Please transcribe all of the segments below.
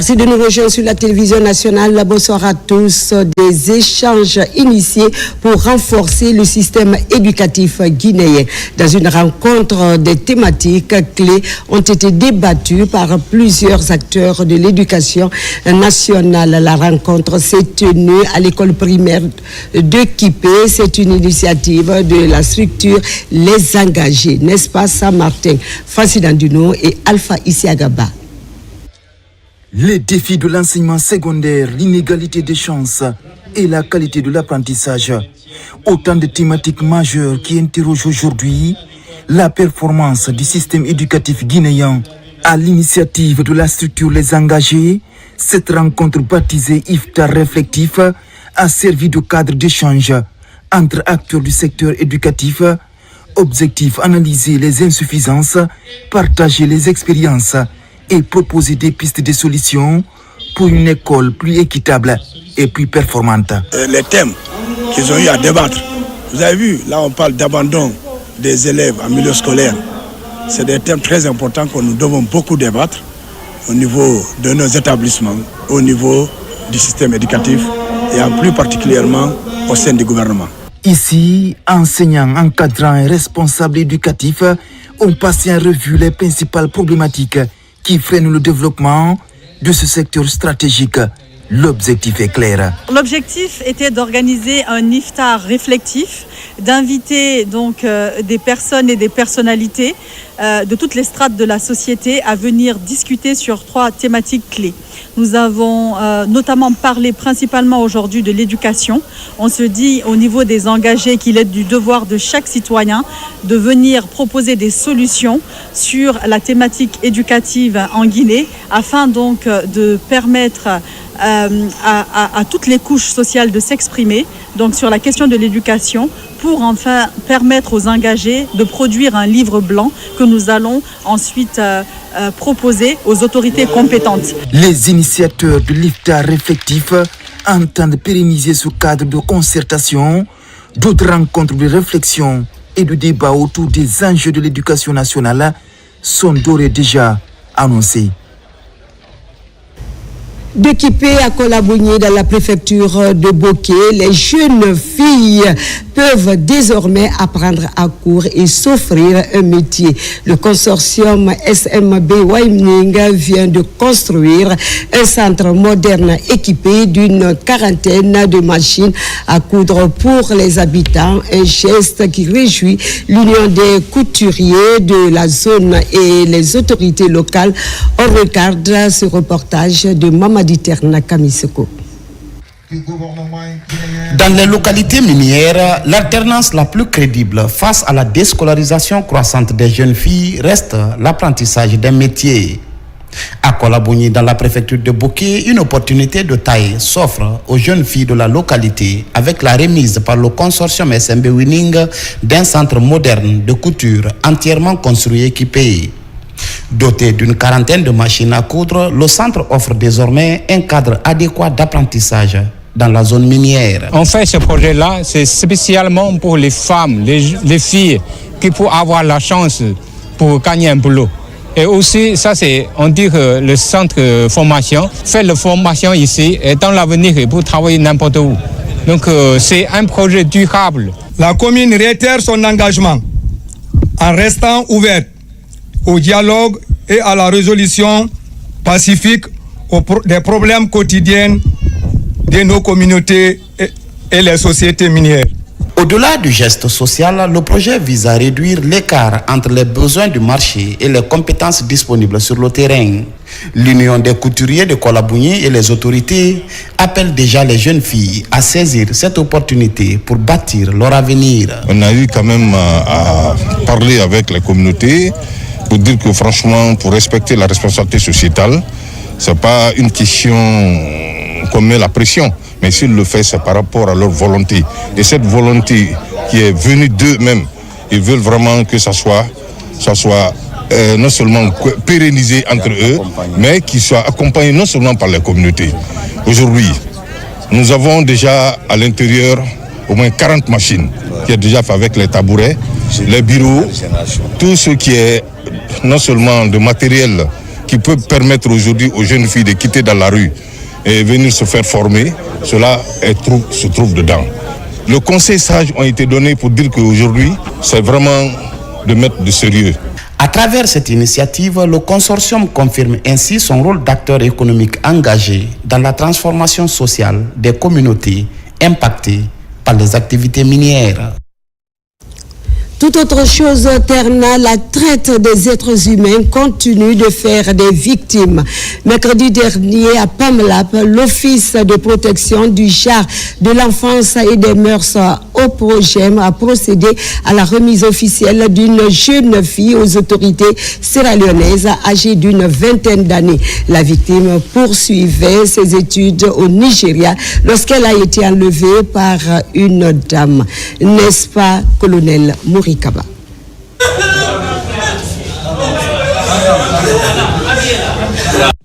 Merci de nous rejoindre sur la télévision nationale. Bonsoir à tous. Des échanges initiés pour renforcer le système éducatif guinéen. Dans une rencontre, des thématiques clés ont été débattues par plusieurs acteurs de l'éducation nationale. La rencontre s'est tenue à l'école primaire de Kipé. C'est une initiative de la structure Les Engagés, n'est-ce pas, Saint-Martin, Francis Danduno et Alpha Isiagaba. Les défis de l'enseignement secondaire, l'inégalité des chances et la qualité de l'apprentissage. Autant de thématiques majeures qui interrogent aujourd'hui la performance du système éducatif guinéen. À l'initiative de la structure Les Engagés, cette rencontre baptisée Iftar Réflectif a servi de cadre d'échange entre acteurs du secteur éducatif. Objectif, analyser les insuffisances, partager les expériences et proposer des pistes de solutions pour une école plus équitable et plus performante. Les thèmes qu'ils ont eu à débattre, vous avez vu, là on parle d'abandon des élèves en milieu scolaire. C'est des thèmes très importants que nous devons beaucoup débattre au niveau de nos établissements, au niveau du système éducatif et en plus particulièrement au sein du gouvernement. Ici, enseignants, encadrants et responsables éducatifs ont passé en revue les principales problématiques qui freinent le développement de ce secteur stratégique. L'objectif est clair. L'objectif était d'organiser un iftar réflectif, d'inviter donc des personnes et des personnalités de toutes les strates de la société à venir discuter sur 3 thématiques clés. Nous avons notamment parlé principalement aujourd'hui de l'éducation. On se dit au niveau des engagés qu'il est du devoir de chaque citoyen de venir proposer des solutions sur la thématique éducative en Guinée afin donc de permettre à toutes les couches sociales de s'exprimer donc sur la question de l'éducation pour enfin permettre aux engagés de produire un livre blanc que nous allons ensuite proposer aux autorités compétentes. Les initiateurs de l'IFTA réflectif entendent pérenniser ce cadre de concertation. D'autres rencontres de réflexion et de débat autour des enjeux de l'éducation nationale sont d'ores et déjà annoncés. De Kipé à Kolabougné dans la préfecture de Boké, les jeunes filles peuvent désormais apprendre à court et s'offrir un métier. Le consortium SMB Waining vient de construire un centre moderne équipé d'une quarantaine de machines à coudre pour les habitants, un geste qui réjouit l'Union des couturiers de la zone et les autorités locales. On regarde ce reportage de Mamadi Terna Kamiseko. Dans les localités minières, l'alternance la plus crédible face à la déscolarisation croissante des jeunes filles reste l'apprentissage d'un métier. À Kolabougny, dans la préfecture de Boké, une opportunité de taille s'offre aux jeunes filles de la localité avec la remise par le consortium SMB Winning d'un centre moderne de couture entièrement construit et équipé. Doté d'une quarantaine de machines à coudre, le centre offre désormais un cadre adéquat d'apprentissage dans la zone minière. On fait ce projet-là, c'est spécialement pour les femmes, les filles qui peuvent avoir la chance pour gagner un boulot. Et aussi, ça c'est, on dit que le centre formation fait la formation ici et dans l'avenir pour travailler n'importe où. Donc c'est un projet durable. La commune réitère son engagement en restant ouverte au dialogue et à la résolution pacifique des problèmes quotidiens de nos communautés et les sociétés minières. Au-delà du geste social, le projet vise à réduire l'écart entre les besoins du marché et les compétences disponibles sur le terrain. L'Union des couturiers de Kolabougny et les autorités appellent déjà les jeunes filles à saisir cette opportunité pour bâtir leur avenir. On a eu quand même à parler avec les communautés pour dire que franchement, pour respecter la responsabilité sociétale, ce n'est pas une question qu'on met la pression. Mais s'ils le font, c'est par rapport à leur volonté. Et cette volonté qui est venue d'eux-mêmes, ils veulent vraiment que ça soit non seulement pérennisé entre eux, mais qu'il soit accompagné non seulement par les communautés. Aujourd'hui, nous avons déjà à l'intérieur au moins 40 machines qui est déjà fait avec les tabourets, les bureaux, tout ce qui est non seulement de matériel qui peut permettre aujourd'hui aux jeunes filles de quitter dans la rue et venir se faire former, cela se trouve dedans. Le conseil sage ont été donnés pour dire qu'aujourd'hui, c'est vraiment de mettre de sérieux. À travers cette initiative, le consortium confirme ainsi son rôle d'acteur économique engagé dans la transformation sociale des communautés impactées par les activités minières. Tout autre chose terna, la traite des êtres humains continue de faire des victimes. Mercredi dernier, à Pamlap, l'Office de protection du genre de l'enfance et des mœurs au Progem a procédé à la remise officielle d'une jeune fille aux autorités sierra-léonaises âgée d'une vingtaine d'années. La victime poursuivait ses études au Nigeria lorsqu'elle a été enlevée par une dame. N'est-ce pas, colonel Mouri?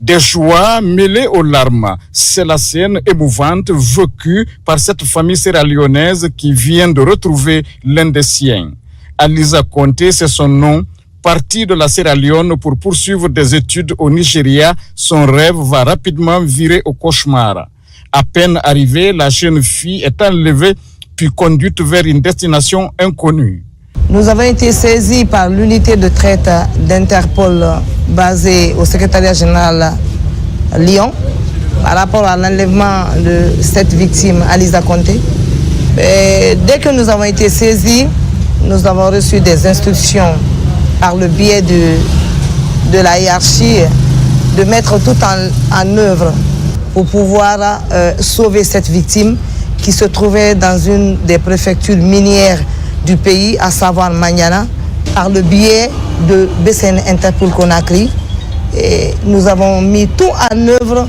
Des joies mêlées aux larmes, c'est la scène émouvante vécue par cette famille sierra-léonaise qui vient de retrouver l'un des siens. Alisa Conté, c'est son nom. Partie de la Sierra Leone pour poursuivre des études au Nigeria, son rêve va rapidement virer au cauchemar. À peine arrivée, la jeune fille est enlevée puis conduite vers une destination inconnue. Nous avons été saisis par l'unité de traite d'Interpol basée au secrétariat général Lyon par rapport à l'enlèvement de cette victime, Alisa Conté. Dès que nous avons été saisis, nous avons reçu des instructions par le biais de la hiérarchie de mettre tout en œuvre pour pouvoir sauver cette victime qui se trouvait dans une des préfectures minières du pays, à savoir Maniana, par le biais de BCN Interpol Conakry. Et nous avons mis tout en œuvre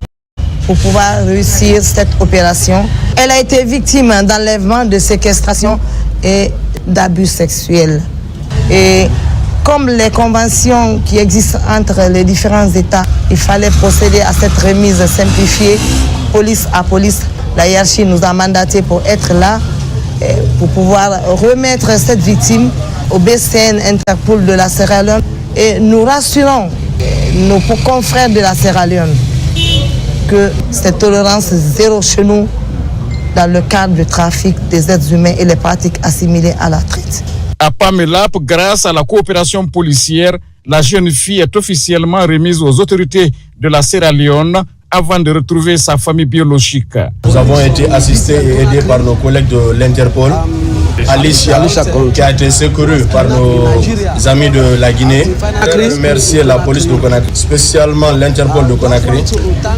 pour pouvoir réussir cette opération. Elle a été victime d'enlèvement, de séquestration et d'abus sexuels. Et comme les conventions qui existent entre les différents États, il fallait procéder à cette remise simplifiée, police à police. La hiérarchie nous a mandaté pour être là, pour pouvoir remettre cette victime au BCN Interpol de la Sierra Leone. Et nous rassurons nos confrères de la Sierra Leone que cette tolérance zéro chez nous dans le cadre du trafic des êtres humains et les pratiques assimilées à la traite. À Pamlap, grâce à la coopération policière, la jeune fille est officiellement remise aux autorités de la Sierra Leone avant de retrouver sa famille biologique. Nous avons été assistés et aidés par nos collègues de l'Interpol, Alicia, qui a été secourue par nos amis de la Guinée. Je remercie la police de Conakry, spécialement l'Interpol de Conakry,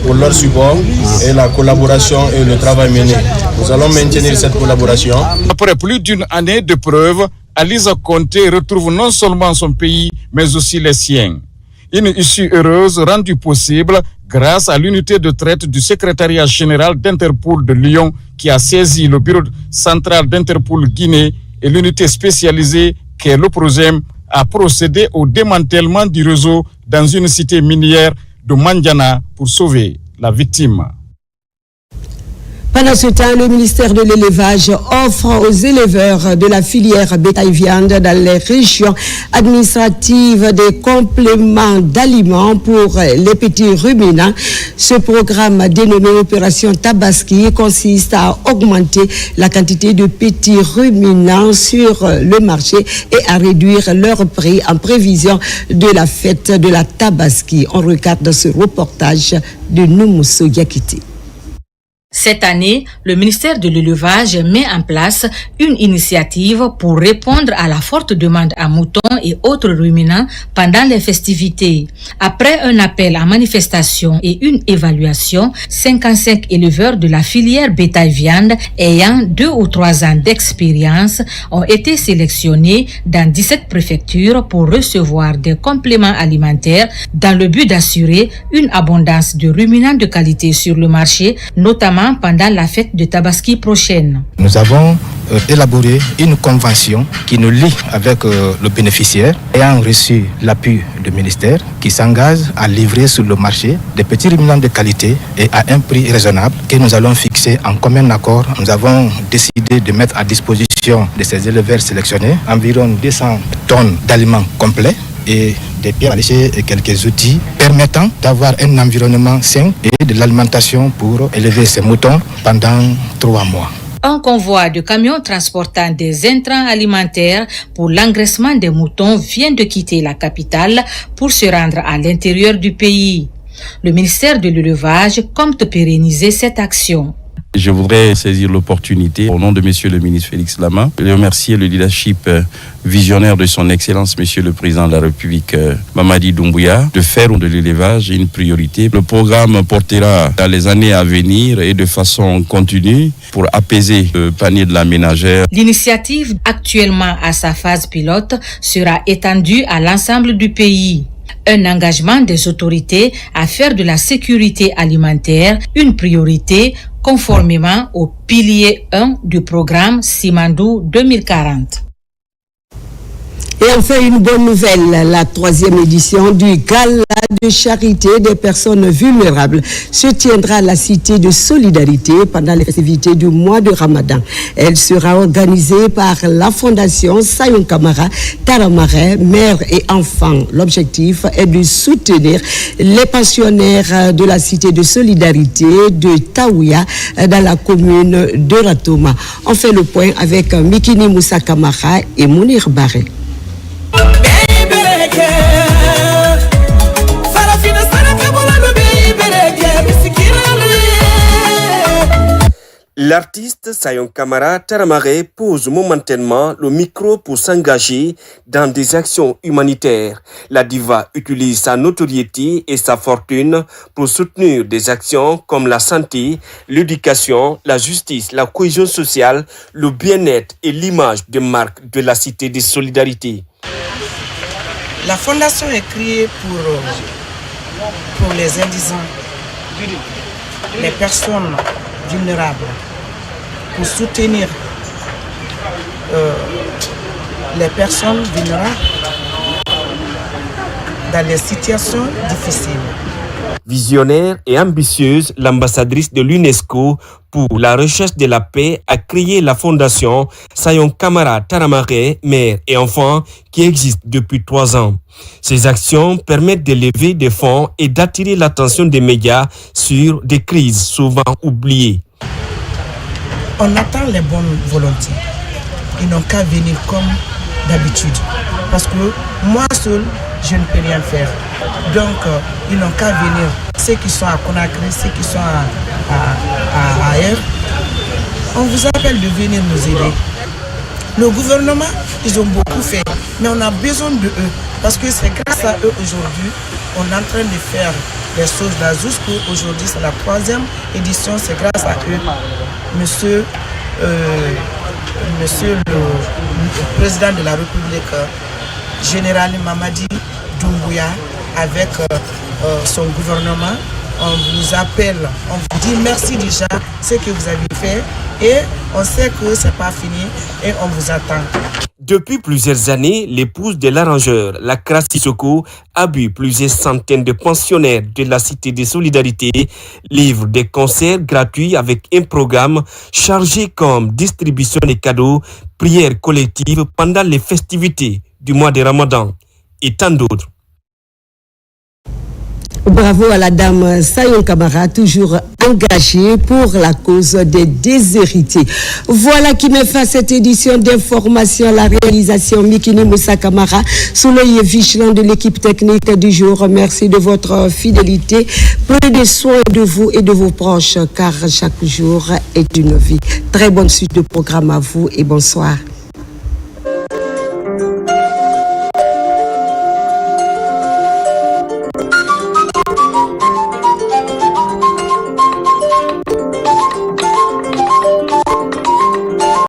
pour leur support et la collaboration et le travail mené. Nous allons maintenir cette collaboration. Après plus d'une année de preuves, Alisa Conté retrouve non seulement son pays, mais aussi les siens. Une issue heureuse rendue possible grâce à l'unité de traite du secrétariat général d'Interpol de Lyon qui a saisi le bureau central d'Interpol Guinée et l'unité spécialisée qu'est le Progem a procédé au démantèlement du réseau dans une cité minière de Mandiana pour sauver la victime. Pendant ce temps, le ministère de l'élevage offre aux éleveurs de la filière bétail-viande dans les régions administratives des compléments d'aliments pour les petits ruminants. Ce programme dénommé Opération Tabaski consiste à augmenter la quantité de petits ruminants sur le marché et à réduire leur prix en prévision de la fête de la Tabaski. On regarde ce reportage de Noumousso Yakiti. Cette année, le ministère de l'élevage met en place une initiative pour répondre à la forte demande à moutons et autres ruminants pendant les festivités. Après un appel à manifestation et une évaluation, 55 éleveurs de la filière bétail-viande ayant 2 ou 3 ans d'expérience ont été sélectionnés dans 17 préfectures pour recevoir des compléments alimentaires dans le but d'assurer une abondance de ruminants de qualité sur le marché, notamment pendant la fête de Tabaski prochaine. Nous avons élaboré une convention qui nous lie avec le bénéficiaire ayant reçu l'appui du ministère qui s'engage à livrer sur le marché des petits ruminants de qualité et à un prix raisonnable que nous allons fixer en commun accord. Nous avons décidé de mettre à disposition de ces éleveurs sélectionnés environ 200 tonnes d'aliments complets et des pierres léchées et quelques outils permettant d'avoir un environnement sain et de l'alimentation pour élever ces moutons pendant 3 mois. Un convoi de camions transportant des intrants alimentaires pour l'engraissement des moutons vient de quitter la capitale pour se rendre à l'intérieur du pays. Le ministère de l'Élevage compte pérenniser cette action. Je voudrais saisir l'opportunité, au nom de Monsieur le ministre Félix Lama, de remercier le leadership visionnaire de son Excellence, Monsieur le Président de la République, Mamadi Doumbouya, de faire de l'élevage une priorité. Le programme portera dans les années à venir et de façon continue pour apaiser le panier de la ménagère. L'initiative, actuellement à sa phase pilote, sera étendue à l'ensemble du pays. Un engagement des autorités à faire de la sécurité alimentaire une priorité conformément au pilier 1 du programme Simandou 2040. Et enfin, une bonne nouvelle, la 3e édition du Gala de charité des personnes vulnérables se tiendra à la Cité de Solidarité pendant les festivités du mois de Ramadan. Elle sera organisée par la Fondation Sayon Kamara Taramare, mères et enfants. L'objectif est de soutenir les pensionnaires de la Cité de Solidarité de Taouya dans la commune de Ratoma. On fait le point avec Mikini Moussa Kamara et Mounir Baré. L'artiste Sayon Kamara Taramare pose momentanément le micro pour s'engager dans des actions humanitaires. La diva utilise sa notoriété et sa fortune pour soutenir des actions comme la santé, l'éducation, la justice, la cohésion sociale, le bien-être et l'image de marque de la Cité de Solidarité. La fondation est créée pour les indigents, les personnes vulnérables, pour soutenir les personnes vulnérables dans les situations difficiles. Visionnaire et ambitieuse, l'ambassadrice de l'UNESCO pour la recherche de la paix a créé la fondation Sayon Kamara Taramare, mères et enfants, qui existe depuis 3 ans. Ces actions permettent de lever des fonds et d'attirer l'attention des médias sur des crises souvent oubliées. On attend les bonnes volontés. Ils n'ont qu'à venir comme d'habitude. Parce que moi seul, je ne peux rien faire. Donc, ils n'ont qu'à venir. Ceux qui sont à Conakry, ceux qui sont ailleurs, on vous appelle de venir nous aider. Le gouvernement, ils ont beaucoup fait, mais on a besoin de eux. Parce que c'est grâce à eux aujourd'hui, on est en train de faire des choses là. Jusqu'aujourd'hui, c'est la 3e édition, c'est grâce à eux. Monsieur le président de la République, général Mamadi Doumbouya, avec son gouvernement, on vous appelle, on vous dit merci déjà ce que vous avez fait et on sait que ce n'est pas fini et on vous attend. Depuis plusieurs années, l'épouse de l'arrangeur, la Kra Sissoko, habille plusieurs centaines de pensionnaires de la Cité de Solidarité, livre des concerts gratuits avec un programme chargé comme distribution des cadeaux, prières collectives pendant les festivités du mois de Ramadan et tant d'autres. Bravo à la dame Sayon Kamara, toujours engagée pour la cause des déshérités. Voilà qui met fin à cette édition d'information. La réalisation Mikini Moussa Kamara, sous l'œil vigilant de l'équipe technique du jour. Merci de votre fidélité. Prenez soin de vous et de vos proches, car chaque jour est une vie. Très bonne suite de programme à vous et bonsoir.